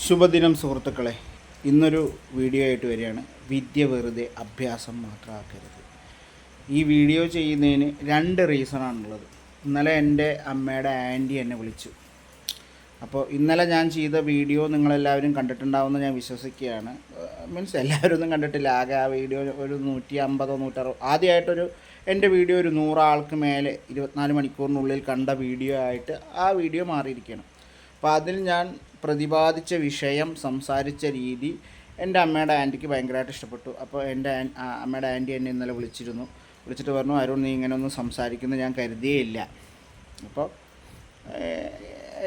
ശുഭദിനം സുഹൃത്തുക്കളെ. ഇന്നൊരു വീഡിയോ ആയിട്ട് വരികയാണ്. വിദ്യ വെറുതെ അഭ്യാസം മാത്രമാക്കരുത്. ഈ വീഡിയോ ചെയ്യുന്നതിന് 2 റീസണാണുള്ളത്. ഇന്നലെ എൻ്റെ അമ്മയുടെ ആൻറ്റി എന്നെ വിളിച്ചു. അപ്പോൾ ഇന്നലെ ഞാൻ ചെയ്ത വീഡിയോ നിങ്ങളെല്ലാവരും കണ്ടിട്ടുണ്ടാവുമെന്ന് ഞാൻ വിശ്വസിക്കുകയാണ്. മീൻസ് എല്ലാവരും ഒന്നും കണ്ടിട്ടില്ല. ആകെ ആ വീഡിയോ ഒരു 150 160 ആദ്യമായിട്ടൊരു എൻ്റെ വീഡിയോ ഒരു 100 ആൾക്ക് മേലെ 24 മണിക്കൂറിനുള്ളിൽ കണ്ട വീഡിയോ ആയിട്ട് ആ വീഡിയോ മാറിയിരിക്കുകയാണ്. അപ്പോൾ അതിൽ ഞാൻ പ്രതിപാദിച്ച വിഷയം, സംസാരിച്ച രീതി എൻ്റെ അമ്മയുടെ ആൻറ്റിക്ക് ഭയങ്കരമായിട്ട് ഇഷ്ടപ്പെട്ടു. അപ്പോൾ എൻ്റെ അമ്മയുടെ ആൻറ്റി എന്നെ ഇന്നലെ വിളിച്ചിട്ട് പറഞ്ഞു, അരുൺ നീ ഇങ്ങനെയൊന്നും സംസാരിക്കുന്നത് ഞാൻ കരുതിയേയില്ല. അപ്പോൾ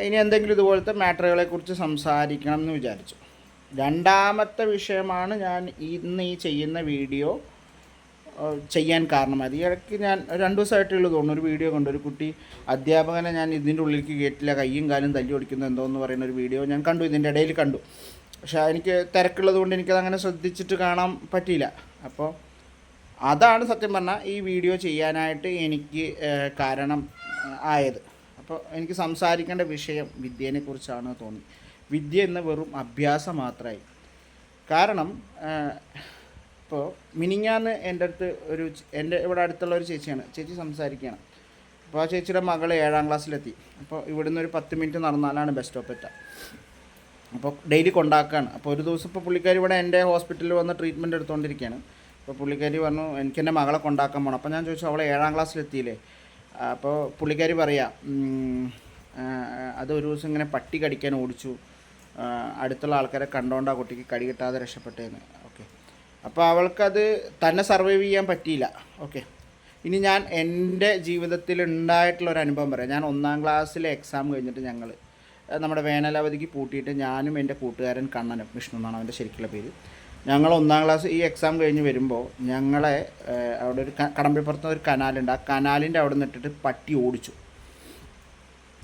ഇനി എന്തെങ്കിലും ഇതുപോലത്തെ മാറ്ററുകളെക്കുറിച്ച് സംസാരിക്കണം എന്ന് വിചാരിച്ചു. രണ്ടാമത്തെ വിഷയമാണ് ഞാൻ ഇന്ന് ഈ ചെയ്യുന്ന വീഡിയോ ചെയ്യാൻ കാരണമായത്. ഈ ഇടയ്ക്ക് ഞാൻ 2 ദിവസമായിട്ടുള്ളൂ തോന്നുന്നു ഒരു വീഡിയോ കണ്ടു. ഒരു കുട്ടി അധ്യാപകനെ ഞാൻ ഇതിൻ്റെ ഉള്ളിലേക്ക് കയറ്റില്ല, കയ്യും കാലും തല്ലി ഓടിക്കുന്നു എന്തോന്ന് പറയുന്ന ഒരു വീഡിയോ ഞാൻ കണ്ടു, ഇതിൻ്റെ ഇടയിൽ കണ്ടു. പക്ഷേ എനിക്ക് തിരക്കുള്ളത് കൊണ്ട് എനിക്കതങ്ങനെ ശ്രദ്ധിച്ചിട്ട് കാണാൻ പറ്റിയില്ല. അപ്പോൾ അതാണ് സത്യം പറഞ്ഞാൽ ഈ വീഡിയോ ചെയ്യാനായിട്ട് എനിക്ക് കാരണം ആയത്. അപ്പോൾ എനിക്ക് സംസാരിക്കേണ്ട വിഷയം വിദ്യേനെക്കുറിച്ചാണ് തോന്നി. വിദ്യ എന്ന വെറും അഭ്യാസം മാത്രമായി. കാരണം ഇപ്പോൾ മിനിഞ്ഞാന്ന് എൻ്റെ അടുത്ത് എൻ്റെ ഇവിടെ അടുത്തുള്ള ഒരു ചേച്ചി സംസാരിക്കുകയാണ്. അപ്പോൾ ആ ചേച്ചിയുടെ മകൾ 7ാം ക്ലാസ്സിലെത്തി. അപ്പോൾ ഇവിടുന്ന് ഒരു 10 മിനിറ്റ് നടന്നാലാണ് ബസ് സ്റ്റോപ്പ് എത്തുക. അപ്പോൾ ഡെയിലി കൊണ്ടാക്കുകയാണ്. അപ്പോൾ ഒരു ദിവസം ഇപ്പോൾ പുള്ളിക്കാരി ഇവിടെ എൻ്റെ ഹോസ്പിറ്റലിൽ വന്ന് ട്രീറ്റ്മെൻറ്റ് എടുത്തുകൊണ്ടിരിക്കുകയാണ്. അപ്പോൾ പുള്ളിക്കാരി പറഞ്ഞു എനിക്ക് എൻ്റെ മകളെ കൊണ്ടാക്കാൻ പോകണം. അപ്പോൾ ഞാൻ ചോദിച്ചു അവളെ 7ാം ക്ലാസ്സിലെത്തിയില്ലേ? അപ്പോൾ പുള്ളിക്കാരി പറയാം അത് ഒരു ദിവസം ഇങ്ങനെ പട്ടി കടിക്കാൻ ഓടിച്ചു, അടുത്തുള്ള ആൾക്കാരെ കണ്ടുകൊണ്ട് ആ കുട്ടിക്ക് കടി കിട്ടാതെ രക്ഷപ്പെട്ടേന്ന്. ഓക്കെ, അപ്പോൾ അവൾക്കത് തന്നെ സർവൈവ് ചെയ്യാൻ പറ്റിയില്ല. ഓക്കെ, ഇനി ഞാൻ എൻ്റെ ജീവിതത്തിൽ ഉണ്ടായിട്ടുള്ളൊരു അനുഭവം പറയാം. ഞാൻ 1ാം ക്ലാസ്സിലെ എക്സാം കഴിഞ്ഞിട്ട് ഞങ്ങൾ നമ്മുടെ വേനലവധിക്ക് പൂട്ടിയിട്ട് ഞാനും എൻ്റെ കൂട്ടുകാരൻ കണ്ണനും, വിഷ്ണു എന്നാണ് അവൻ്റെ ശരിക്കുള്ള പേര്, ഞങ്ങൾ 1ാം ക്ലാസ് ഈ എക്സാം കഴിഞ്ഞ് വരുമ്പോൾ ഞങ്ങളെ അവിടെ ഒരു കടമ്പിപ്പുറത്ത് ഒരു കനാലുണ്ട്. ആ കനാലിൻ്റെ അവിടെ നിന്നിട്ടിട്ട് പട്ടി ഓടിച്ചു.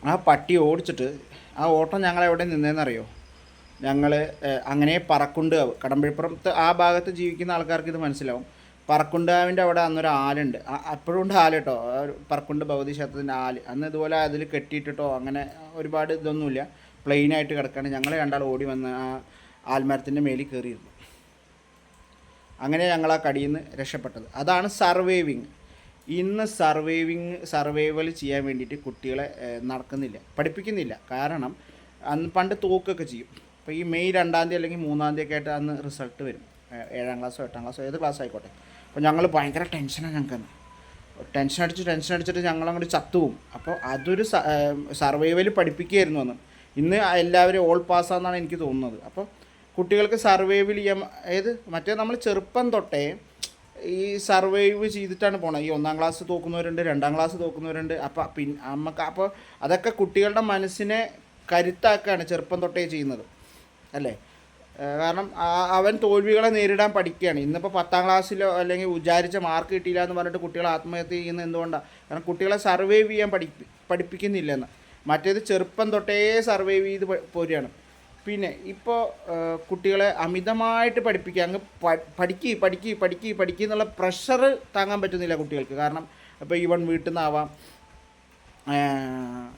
ആ പട്ടി ഓടിച്ചിട്ട് ആ ഓട്ടം ഞങ്ങളെവിടെ നിന്നേന്നറിയോ? ഞങ്ങൾ അങ്ങനെ പറക്കുണ്ടാവ്, കടമ്പിപ്പുറത്ത് ആ ഭാഗത്ത് ജീവിക്കുന്ന ആൾക്കാർക്ക് ഇത് മനസ്സിലാവും. പറക്കുണ്ടാവിൻ്റെ അവിടെ അന്നൊരു ആലുണ്ട്. അപ്പോഴും ഉണ്ട് ആല് കേട്ടോ, പറക്കുണ്ട് ഭഗവതി ക്ഷേത്രത്തിൻ്റെ ആല്. അന്ന് ഇതുപോലെ അതിൽ കെട്ടിയിട്ടിട്ടോ അങ്ങനെ ഒരുപാട് ഇതൊന്നുമില്ല, പ്ലെയിനായിട്ട് കിടക്കുകയാണ്. ഞങ്ങൾ 2 ആൾ ഓടി വന്ന് ആ ആൽമരത്തിൻ്റെ മേലിൽ കയറിയിരുന്നു. അങ്ങനെ ഞങ്ങൾ ആ കടിയിൽ നിന്ന് രക്ഷപ്പെട്ടത്. അതാണ് സർവൈവിങ്. ഇന്ന് സർവൈവൽ ചെയ്യാൻ വേണ്ടിയിട്ട് കുട്ടികളെ പഠിപ്പിക്കുന്നില്ല. കാരണം പണ്ട് തോക്കൊക്കെ ചെയ്യും. അപ്പോൾ ഈ മെയ് 2-ാം തീയതി അല്ലെങ്കിൽ 3-ാം തീയതി ഒക്കെ ആയിട്ട് അന്ന് റിസൾട്ട് വരും. 7ാം ക്ലാസ്സോ 8ാം ക്ലാസ്സോ ഏത് ക്ലാസ് ആയിക്കോട്ടെ. അപ്പോൾ ഞങ്ങൾ ഭയങ്കര ടെൻഷനാണ്. ഞങ്ങൾക്ക് ടെൻഷൻ അടിച്ചിട്ട് ഞങ്ങളങ്ങോട്ട് ചത്തുപോകും. അപ്പോൾ അതൊരു സർവൈവൽ പഠിപ്പിക്കുകയായിരുന്നു അന്ന്. ഇന്ന് എല്ലാവരും ഓൾ പാസ്സാണെന്നാണ് എനിക്ക് തോന്നുന്നത്. അപ്പോൾ കുട്ടികൾക്ക് സർവൈവൽ ചെയ്യാൻ മറ്റേ നമ്മൾ ചെറുപ്പം തൊട്ടേ ഈ സർവൈവ് ചെയ്തിട്ടാണ് പോണത്. ഈ 1ാം ക്ലാസ് തോക്കുന്നവരുണ്ട്, 2ാം ക്ലാസ് തോക്കുന്നവരുണ്ട്. അപ്പോൾ അതൊക്കെ കുട്ടികളുടെ മനസ്സിനെ കരുത്താക്കുകയാണ് ചെറുപ്പം തൊട്ടേ ചെയ്യുന്നത്, അല്ലേ? കാരണം അവൻ തോൽവികളെ നേരിടാൻ പഠിക്കുകയാണ്. ഇന്നിപ്പോൾ 10ാം ക്ലാസ്സിലോ അല്ലെങ്കിൽ വിചാരിച്ച മാർക്ക് കിട്ടിയില്ല എന്ന് പറഞ്ഞിട്ട് കുട്ടികൾ ആത്മഹത്യ ചെയ്യുന്നത് എന്തുകൊണ്ടാണ്? കാരണം കുട്ടികളെ സർവൈവ് ചെയ്യാൻ പഠിപ്പിക്കുന്നില്ലെന്ന്. മറ്റേത് ചെറുപ്പം തൊട്ടേ സർവൈവ് ചെയ്ത് പോരുകയാണ്. പിന്നെ ഇപ്പോൾ കുട്ടികളെ അമിതമായിട്ട് പഠിപ്പിക്കുക, അങ്ങ് പഠിക്കുക എന്നുള്ള പ്രഷർ താങ്ങാൻ പറ്റുന്നില്ല കുട്ടികൾക്ക്. കാരണം ഇപ്പോൾ ഈവൻ വീട്ടിൽ നിന്നാവാം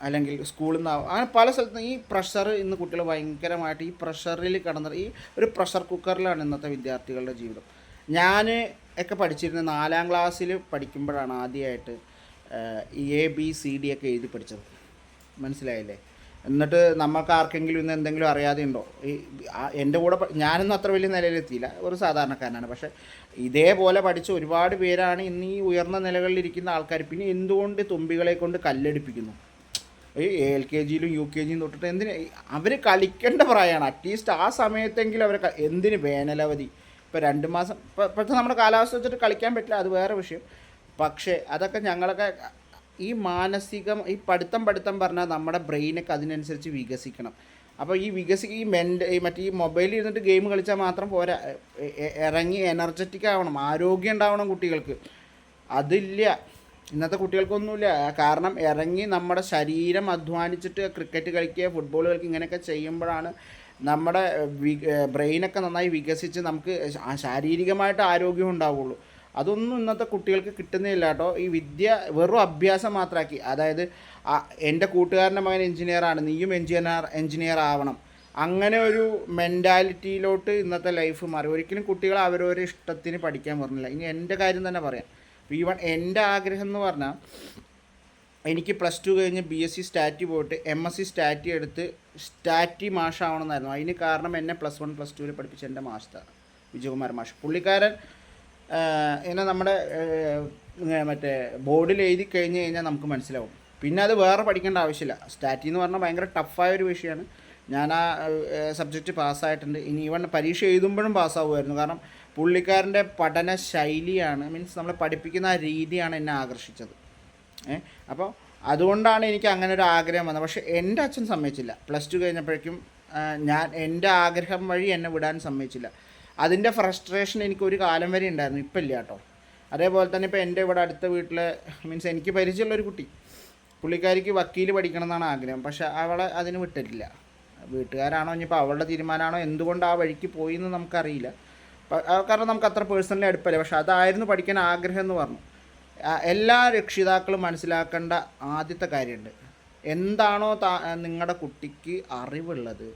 അല്ലെങ്കിൽ സ്കൂളിൽ നിന്നാവാം, അങ്ങനെ പല സ്ഥലത്തും ഈ പ്രഷർ ഇന്ന് കുട്ടികൾ ഭയങ്കരമായിട്ട് ഈ പ്രഷറിൽ ഈ ഒരു പ്രഷർ കുക്കറിലാണ് ഇന്നത്തെ വിദ്യാർത്ഥികളുടെ ജീവിതം. ഞാൻ ഒക്കെ പഠിച്ചിരുന്നത് 4ാം ക്ലാസ്സിൽ പഠിക്കുമ്പോഴാണ് ആദ്യമായിട്ട് ABCD ഒക്കെ എഴുതി പഠിച്ചത്. മനസ്സിലായില്ലേ? എന്നിട്ട് നമുക്ക് ആർക്കെങ്കിലും ഇന്ന് എന്തെങ്കിലും അറിയാതെ ഉണ്ടോ? എൻ്റെ കൂടെ ഞാനൊന്നും അത്ര വലിയ നിലയിലെത്തിയില്ല, ഒരു സാധാരണക്കാരനാണ്. പക്ഷേ ഇതേപോലെ പഠിച്ച ഒരുപാട് പേരാണ് ഇന്ന് ഈ ഉയർന്ന നിലകളിലിരിക്കുന്ന ആൾക്കാർ. പിന്നെ എന്തുകൊണ്ട് തുമ്പികളെ കൊണ്ട് കല്ലെടുപ്പിക്കുന്നു? ഈ LKGയിലും UKGയും തൊട്ടിട്ട് എന്തിന് അവർ കളിക്കേണ്ട പ്രായമാണ്. അറ്റ്ലീസ്റ്റ് ആ സമയത്തെങ്കിലും അവർ എന്തിന് വേനലവധി? ഇപ്പോൾ 2 മാസം ഇപ്പോഴത്തെ നമ്മുടെ കാലാവസ്ഥ വെച്ചിട്ട് കളിക്കാൻ പറ്റില്ല, അത് വേറെ വിഷയം. പക്ഷേ അതൊക്കെ ഞങ്ങളൊക്കെ ഈ ഈ പഠിത്തം പറഞ്ഞാൽ നമ്മുടെ ബ്രെയിനൊക്കെ അതിനനുസരിച്ച് വികസിക്കണം. അപ്പോൾ ഈ മറ്റേ ഈ മൊബൈലിൽ ഇരുന്നിട്ട് ഗെയിം കളിച്ചാൽ മാത്രം പോരാ, ഇറങ്ങി എനർജറ്റിക് ആവണം, ആരോഗ്യം ഉണ്ടാവണം കുട്ടികൾക്ക്. അതില്ല, ഇന്നത്തെ കുട്ടികൾക്കൊന്നുമില്ല. കാരണം ഇറങ്ങി നമ്മുടെ ശരീരം അധ്വാനിച്ചിട്ട് ക്രിക്കറ്റ് കളിക്കുക, ഫുട്ബോൾ കളിക്കുക, ഇങ്ങനെയൊക്കെ ചെയ്യുമ്പോഴാണ് നമ്മുടെ ബ്രെയിനൊക്കെ നന്നായി വികസിച്ച് നമുക്ക് ശാരീരികമായിട്ട് ആരോഗ്യം ഉണ്ടാവുള്ളൂ. അതൊന്നും ഇന്നത്തെ കുട്ടികൾക്ക് കിട്ടുന്നില്ല കേട്ടോ. ഈ വിദ്യ വെറും അഭ്യാസം മാത്രമാക്കി. അതായത് എൻ്റെ കൂട്ടുകാരൻ്റെ മകൻ എഞ്ചിനീയറാണ്, നീയും എഞ്ചിനീയർ ആവണം, അങ്ങനെ ഒരു മെൻറ്റാലിറ്റിയിലോട്ട് ഇന്നത്തെ ലൈഫ് മാറി. ഒരിക്കലും കുട്ടികൾ അവരവരുടെ ഇഷ്ടത്തിന് പഠിക്കാൻ പറഞ്ഞില്ല. ഇനി എൻ്റെ കാര്യം തന്നെ പറയാം. ഈവൺ എൻ്റെ ആഗ്രഹം എന്ന് പറഞ്ഞാൽ എനിക്ക് +2 കഴിഞ്ഞ് BSc സ്റ്റാറ്റി പോയിട്ട് MSc സ്റ്റാറ്റി എടുത്ത് സ്റ്റാറ്റി മാഷാവണമെന്നായിരുന്നു. അതിന് കാരണം എന്നെ +1 +2 പഠിപ്പിച്ച എൻ്റെ മാസ്റ്റർ വിജയകുമാർ മാഷ്. പുള്ളിക്കാരൻ ഇങ്ങനെ നമ്മുടെ മറ്റേ ബോർഡിൽ എഴുതി കഴിഞ്ഞ് കഴിഞ്ഞാൽ നമുക്ക് മനസ്സിലാവും. പിന്നെ അത് വേറെ പഠിക്കേണ്ട ആവശ്യമില്ല. സ്റ്റാറ്റി എന്ന് പറഞ്ഞാൽ ഭയങ്കര ടഫായ ഒരു വിഷയമാണ്. ഞാൻ ആ സബ്ജക്റ്റ് പാസ്സായിട്ടുണ്ട്. ഇനി ഈവൺ പരീക്ഷ എഴുതുമ്പോഴും പാസ്സാവുമായിരുന്നു. കാരണം പുള്ളിക്കാരൻ്റെ പഠന ശൈലിയാണ്, മീൻസ് നമ്മളെ പഠിപ്പിക്കുന്ന ആ രീതിയാണ് എന്നെ ആകർഷിച്ചത്. അപ്പോൾ അതുകൊണ്ടാണ് എനിക്ക് അങ്ങനെ ഒരു ആഗ്രഹം വന്നത്. പക്ഷേ എൻ്റെ അച്ഛൻ സമ്മതിച്ചില്ല. +2 കഴിഞ്ഞപ്പോഴേക്കും ഞാൻ എൻ്റെ ആഗ്രഹം വഴി എന്നെ വിടാൻ സമ്മതിച്ചില്ല. അതിൻ്റെ ഫ്രസ്ട്രേഷൻ എനിക്ക് ഒരു കാലം വരെ ഉണ്ടായിരുന്നു. ഇപ്പം ഇല്ല കേട്ടോ. അതേപോലെ തന്നെ ഇപ്പോൾ എൻ്റെ ഇവിടെ അടുത്ത വീട്ടിൽ, മീൻസ് എനിക്ക് പരിചയമുള്ളൊരു കുട്ടി, പുള്ളിക്കാരിക്ക് വക്കീൽ പഠിക്കണം എന്നാണ് ആഗ്രഹം. പക്ഷേ അവളെ അതിന് വിട്ടിട്ടില്ല. വീട്ടുകാരാണോ ഇനിയിപ്പോൾ അവളുടെ തീരുമാനമാണോ എന്തുകൊണ്ട് ആ വഴിക്ക് പോയി എന്ന് നമുക്കറിയില്ല. കാരണം നമുക്ക് അത്ര പേഴ്സണലി അടുപ്പമില്ല. പക്ഷെ അതായിരുന്നു പഠിക്കാൻ ആഗ്രഹം എന്ന് പറഞ്ഞു. എല്ലാ രക്ഷിതാക്കളും മനസ്സിലാക്കേണ്ട ആദ്യത്തെ കാര്യമുണ്ട്. എന്താണോ നിങ്ങളുടെ കുട്ടിക്ക് അറിവുള്ളത്,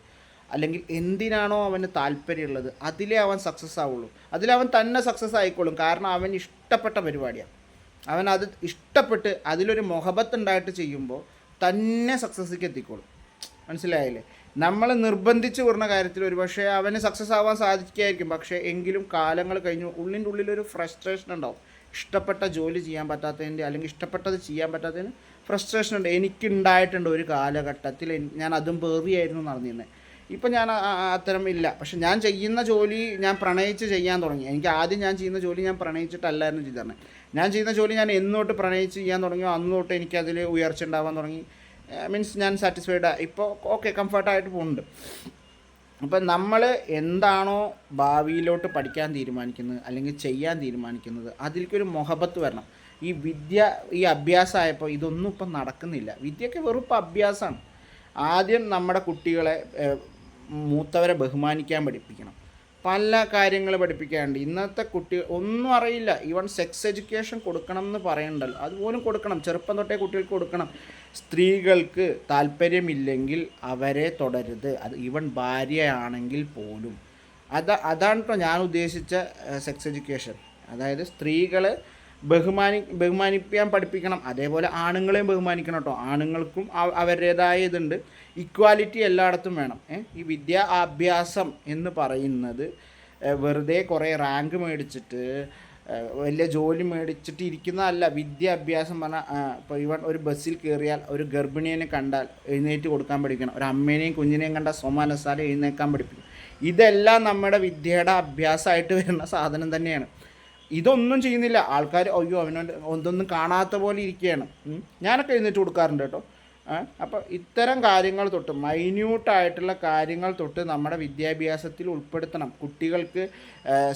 അല്ലെങ്കിൽ എന്തിനാണോ അവന് താല്പര്യമുള്ളത്, അതിലേ അവൻ സക്സസ് ആവുള്ളൂ. അതിലവൻ തന്നെ സക്സസ് ആയിക്കോളും. കാരണം അവൻ ഇഷ്ടപ്പെട്ട പരിപാടിയാണ്. അവൻ അത് ഇഷ്ടപ്പെട്ട് അതിലൊരു മൊഹബത്ത് ഉണ്ടായിട്ട് ചെയ്യുമ്പോൾ തന്നെ സക്സസ്സിലേക്ക് എത്തിക്കോളും. മനസ്സിലായില്ലേ? നമ്മൾ നിർബന്ധിച്ച് വരുന്ന കാര്യത്തിൽ ഒരു പക്ഷേ അവന് സക്സസ് ആവാൻ സാധിക്കായിരിക്കും. പക്ഷേ എങ്കിലും കാലങ്ങൾ കഴിഞ്ഞു ഉള്ളിൻ്റെ ഉള്ളിലൊരു ഫ്രസ്ട്രേഷൻ ഉണ്ടാവും. ഇഷ്ടപ്പെട്ട ജോലി ചെയ്യാൻ പറ്റാത്തതിൻ്റെ, അല്ലെങ്കിൽ ഇഷ്ടപ്പെട്ടത് ചെയ്യാൻ പറ്റാത്തതിന് ഫ്രസ്ട്രേഷൻ ഉണ്ട്. എനിക്കുണ്ടായിട്ടുണ്ട് ഒരു കാലഘട്ടത്തിൽ. ഞാൻ അതും പേറിയായിരുന്നു നടന്നിരുന്നത്. ഇപ്പം ഞാൻ അത്തരം ഇല്ല. പക്ഷെ ഞാൻ ചെയ്യുന്ന ജോലി ഞാൻ പ്രണയിച്ച് ചെയ്യാൻ തുടങ്ങി. എനിക്ക് ആദ്യം ഞാൻ ചെയ്യുന്ന ജോലി ഞാൻ പ്രണയിച്ചിട്ടല്ലായിരുന്നു ചെയ്തിരുന്നത്. ഞാൻ ചെയ്യുന്ന ജോലി ഞാൻ എന്നോട്ട് പ്രണയിച്ച് ചെയ്യാൻ തുടങ്ങിയോ അന്ന് തൊട്ട് എനിക്കതിൽ ഉയർച്ച ഉണ്ടാവാൻ തുടങ്ങി. മീൻസ് ഞാൻ സാറ്റിസ്ഫൈഡ്. ഇപ്പോൾ ഓക്കെ, കംഫർട്ടായിട്ട് പോകുന്നുണ്ട്. അപ്പം നമ്മൾ എന്താണോ ഭാവിയിലോട്ട് പഠിക്കാൻ തീരുമാനിക്കുന്നത് അല്ലെങ്കിൽ ചെയ്യാൻ തീരുമാനിക്കുന്നത്, അതിലേക്കൊരു മൊഹബത്ത് വരണം. ഈ അഭ്യാസമായപ്പോൾ ഇതൊന്നും ഇപ്പം നടക്കുന്നില്ല. വിദ്യയൊക്കെ വെറും അഭ്യാസമാണ്. ആദ്യം നമ്മുടെ കുട്ടികളെ മൂത്തവരെ ബഹുമാനിക്കാൻ പഠിപ്പിക്കണം. പല കാര്യങ്ങൾ പഠിപ്പിക്കാറുണ്ട്. ഇന്നത്തെ കുട്ടികൾ ഒന്നും അറിയില്ല. ഈവൺ സെക്സ് എഡ്യൂക്കേഷൻ കൊടുക്കണം എന്ന് പറയണ്ടല്ലോ, അതുപോലും കൊടുക്കണം. ചെറുപ്പം തൊട്ടേ കുട്ടികൾക്ക് കൊടുക്കണം. സ്ത്രീകൾക്ക് താല്പര്യമില്ലെങ്കിൽ അവരെ തുടരുത്. അത് ഈവൺ ഭാര്യയാണെങ്കിൽ പോലും. അതാണ് കേട്ടോ ഞാൻ ഉദ്ദേശിച്ച സെക്സ് എഡ്യൂക്കേഷൻ. അതായത് സ്ത്രീകളെ ബഹുമാനിക്കാൻ പഠിപ്പിക്കണം. അതേപോലെ ആണുങ്ങളെയും ബഹുമാനിക്കണം കേട്ടോ. ആണുങ്ങൾക്കും അവരുടേതായ ഇതുണ്ട്. ഇക്വാലിറ്റി എല്ലായിടത്തും വേണം. ഈ വിദ്യാഭ്യാസം എന്ന് പറയുന്നത് വെറുതെ കുറേ റാങ്ക് മേടിച്ചിട്ട് വലിയ ജോലി മേടിച്ചിട്ട് ഇരിക്കുന്നതല്ല. വിദ്യാഭ്യാസം പറഞ്ഞാൽ ഇപ്പോൾ ഇവൻ ഒരു ബസ്സിൽ കയറിയാൽ ഒരു ഗർഭിണിയെ കണ്ടാൽ എഴുന്നേറ്റ് കൊടുക്കാൻ പഠിക്കണം. ഒരു അമ്മേനെയും കുഞ്ഞിനെയും കണ്ടാൽ സോമാനസാലെ എഴുന്നേക്കാൻ പഠിപ്പിക്കണം. ഇതെല്ലാം നമ്മുടെ വിദ്യയുടെ അഭ്യാസമായിട്ട് വരുന്ന സാധനം തന്നെയാണ്. ഇതൊന്നും ചെയ്യുന്നില്ല ആൾക്കാർ. അയ്യോ, അവനോട് ഒന്നും കാണാത്ത പോലെ ഇരിക്കുകയാണ്. ഞാനൊക്കെ എഴുന്നേറ്റ് കൊടുക്കാറുണ്ട് കേട്ടോ. അപ്പോൾ ഇത്തരം കാര്യങ്ങൾ തൊട്ട്, മൈന്യൂട്ടായിട്ടുള്ള കാര്യങ്ങൾ തൊട്ട് നമ്മുടെ വിദ്യാഭ്യാസത്തിൽ ഉൾപ്പെടുത്തണം. കുട്ടികൾക്ക്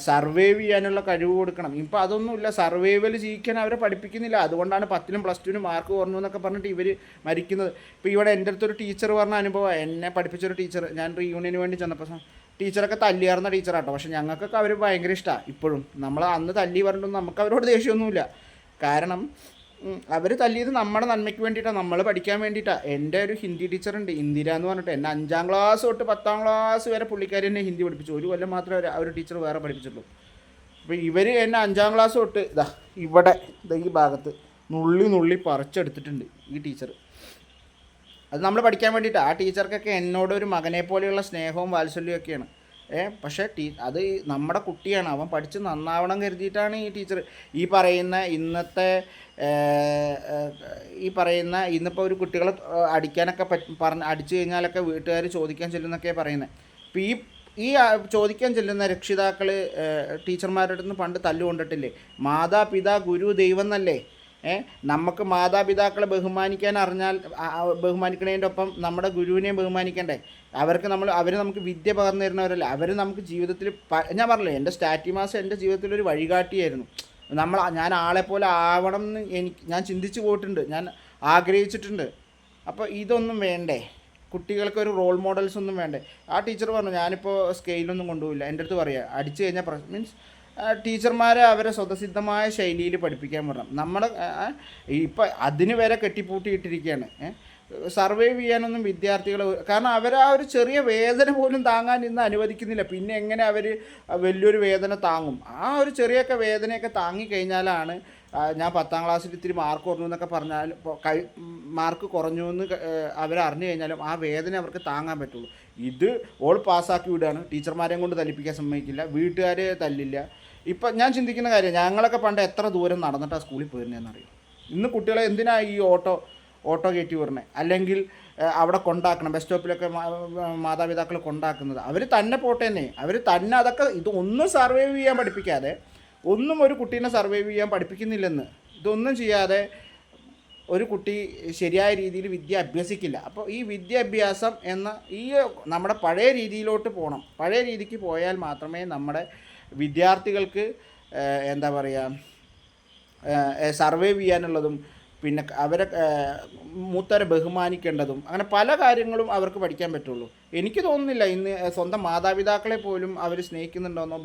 സർവൈവ് ചെയ്യാനുള്ള കഴിവ് കൊടുക്കണം. ഇപ്പോൾ അതൊന്നുമില്ല. സർവൈവൽ ജീവിക്കാൻ അവരെ പഠിപ്പിക്കുന്നില്ല. അതുകൊണ്ടാണ് 10നും +2നും മാർക്ക് കുറഞ്ഞു എന്നൊക്കെ പറഞ്ഞിട്ട് ഇവർ മരിക്കുന്നത്. ഇപ്പോൾ ഇവിടെ എൻ്റെ അടുത്തൊരു ടീച്ചർ പറഞ്ഞ അനുഭവം, എന്നെ പഠിപ്പിച്ചൊരു ടീച്ചർ, ഞാൻ റീയൂണിയന് വേണ്ടി ചെന്നപ്പോൾ ടീച്ചറൊക്കെ തല്ലിയാർന്ന ടീച്ചറാട്ടോ. പക്ഷെ ഞങ്ങൾക്കൊക്കെ അവർ ഭയങ്കര ഇഷ്ടമാണ് ഇപ്പോഴും. നമ്മൾ അന്ന് തല്ലി പറഞ്ഞിട്ടൊന്നും നമുക്ക് അവരോട് ദേഷ്യമൊന്നുമില്ല. കാരണം അവർ തല്ലിയത് നമ്മുടെ നന്മയ്ക്ക് വേണ്ടിയിട്ടാണ്, നമ്മൾ പഠിക്കാൻ വേണ്ടിയിട്ടാണ്. എൻ്റെ ഒരു ഹിന്ദി ടീച്ചറുണ്ട്, ഇന്ദിര എന്ന് പറഞ്ഞിട്ട്. എന്നെ 5ാം ക്ലാസ് തൊട്ട് 10ാം ക്ലാസ് വരെ പുള്ളിക്കാരി എന്നെ ഹിന്ദി പഠിപ്പിച്ചു. ഒരു കൊല്ലം മാത്രമേ ആ ഒരു ടീച്ചർ വേറെ പഠിപ്പിച്ചിട്ടുള്ളൂ. അപ്പോൾ ഇവർ എന്നെ 5ാം ക്ലാസ് തൊട്ട് ഇവിടെ ഈ ഭാഗത്ത് നുള്ളി പറിച്ചെടുത്തിട്ടുണ്ട് ഈ ടീച്ചർ. അത് നമ്മൾ പഠിക്കാൻ വേണ്ടിയിട്ട്. ആ ടീച്ചർക്കൊക്കെ എന്നോട് ഒരു മകനെ പോലെയുള്ള സ്നേഹവും വാത്സല്യവും ഒക്കെയാണ്. പക്ഷേ അത് നമ്മുടെ കുട്ടിയാണ്, അവൻ പഠിച്ച് നന്നാവണം കരുതിയിട്ടാണ് ഈ ടീച്ചർ ഈ പറയുന്ന ഇന്നിപ്പോൾ ഒരു കുട്ടികളെ അടിക്കാനൊക്കെ അടിച്ചു കഴിഞ്ഞാലൊക്കെ വീട്ടുകാർ ചോദിക്കാൻ ചെല്ലുന്നൊക്കെ പറയുന്നത്. ഇപ്പോൾ ഈ ചോദിക്കാൻ ചെല്ലുന്ന രക്ഷിതാക്കൾ ടീച്ചർമാരുടെ അടുത്ത് നിന്ന് പണ്ട് തല്ലുകൊണ്ടിട്ടില്ലേ? മാതാപിതാ ഗുരു ദൈവം എന്നല്ലേ? നമുക്ക് മാതാപിതാക്കളെ ബഹുമാനിക്കാൻ അറിഞ്ഞാൽ ബഹുമാനിക്കുന്നതിൻ്റെ ഒപ്പം നമ്മുടെ ഗുരുവിനെയും ബഹുമാനിക്കണ്ടേ? അവർ നമുക്ക് വിദ്യ പകർന്നു തരുന്നവരല്ല. അവർ നമുക്ക് ജീവിതത്തിൽ ഞാൻ പറഞ്ഞില്ലേ, എൻ്റെ സ്റ്റാറ്റി മാസം എൻ്റെ ജീവിതത്തിലൊരു വഴികാട്ടിയായിരുന്നു. ഞാൻ ആളെപ്പോലെ ആവണം എന്ന് ഞാൻ ചിന്തിച്ച് പോയിട്ടുണ്ട്, ഞാൻ ആഗ്രഹിച്ചിട്ടുണ്ട്. അപ്പോൾ ഇതൊന്നും വേണ്ടേ? കുട്ടികൾക്കൊരു റോൾ മോഡൽസ് ഒന്നും വേണ്ടേ? ആ ടീച്ചർ പറഞ്ഞു, ഞാനിപ്പോൾ സ്കെയിലൊന്നും കൊണ്ടുപോയില്ല. എൻ്റെ അടുത്ത് പറയുക, അടിച്ചു കഴിഞ്ഞാൽ മീൻസ് ടീച്ചർമാരെ അവരെ സ്വതസിദ്ധമായ ശൈലിയിൽ പഠിപ്പിക്കാൻ പറഞ്ഞു. ഇപ്പം അതിന് വരെ കെട്ടിപ്പൂട്ടിയിട്ടിരിക്കുകയാണ്. സർവൈവ് ചെയ്യാനൊന്നും വിദ്യാർത്ഥികൾ, കാരണം അവർ ആ ഒരു ചെറിയ വേദന പോലും താങ്ങാൻ ഇന്ന് അനുവദിക്കുന്നില്ല. പിന്നെ എങ്ങനെ അവർ വലിയൊരു വേദന താങ്ങും? ആ ഒരു ചെറിയൊക്കെ വേദനയൊക്കെ താങ്ങിക്കഴിഞ്ഞാലാണ് ഞാൻ 10ാം ക്ലാസ്സിൽ ഇത്തിരി മാർക്ക് കുറഞ്ഞു എന്നൊക്കെ പറഞ്ഞാൽ മാർക്ക് കുറഞ്ഞു എന്ന് അവരറിഞ്ഞു കഴിഞ്ഞാലും ആ വേദന അവർക്ക് താങ്ങാൻ പറ്റുള്ളൂ. ഇത് ഓൾ പാസ്സാക്കി വിടുകയാണ്, ടീച്ചർമാരെയും കൊണ്ട് തല്ലിപ്പിക്കാൻ സമ്മതിക്കില്ല, വീട്ടുകാർ തല്ലില്ല. ഇപ്പം ഞാൻ ചിന്തിക്കുന്ന കാര്യം, ഞങ്ങളൊക്കെ പണ്ട് എത്ര ദൂരം നടന്നിട്ടാണ് സ്കൂളിൽ പോയിരുന്നതെന്നറിയും. ഇന്ന് കുട്ടികളെ എന്തിനാണ് ഈ ഓട്ടോ കയറ്റി വിടണേ, അല്ലെങ്കിൽ അവിടെ കൊണ്ടാക്കണം, ബസ് സ്റ്റോപ്പിലൊക്കെ മാതാപിതാക്കൾ കൊണ്ടാക്കുന്നത്. അവർ തന്നെ പോട്ടേന്നേ, അവർ തന്നെ അതൊക്കെ ഇതൊന്നും സർവൈവ് ചെയ്യാൻ പഠിപ്പിക്കാതെ, ഒന്നും ഒരു കുട്ടീനെ സർവൈവ് ചെയ്യാൻ പഠിപ്പിക്കുന്നില്ലെന്ന്. ഇതൊന്നും ചെയ്യാതെ ഒരു കുട്ടി ശരിയായ രീതിയിൽ വിദ്യ അഭ്യസിക്കില്ല. അപ്പോൾ ഈ വിദ്യാഭ്യാസം എന്ന ഈ നമ്മുടെ പഴയ രീതിയിലോട്ട് പോകണം. പഴയ രീതിക്ക് പോയാൽ മാത്രമേ നമ്മുടെ വിദ്യാർത്ഥികൾക്ക് എന്താ പറയുക, സർവൈവ് ചെയ്യാനുള്ളതും പിന്നെ അവരെ മൂത്തവരെ ബഹുമാനിക്കേണ്ടതും അങ്ങനെ പല കാര്യങ്ങളും അവർക്ക് പഠിക്കാൻ പറ്റുള്ളൂ. എനിക്ക് തോന്നുന്നില്ല ഇന്ന് സ്വന്തം മാതാപിതാക്കളെ പോലും അവർ സ്നേഹിക്കുന്നുണ്ടോയെന്നോ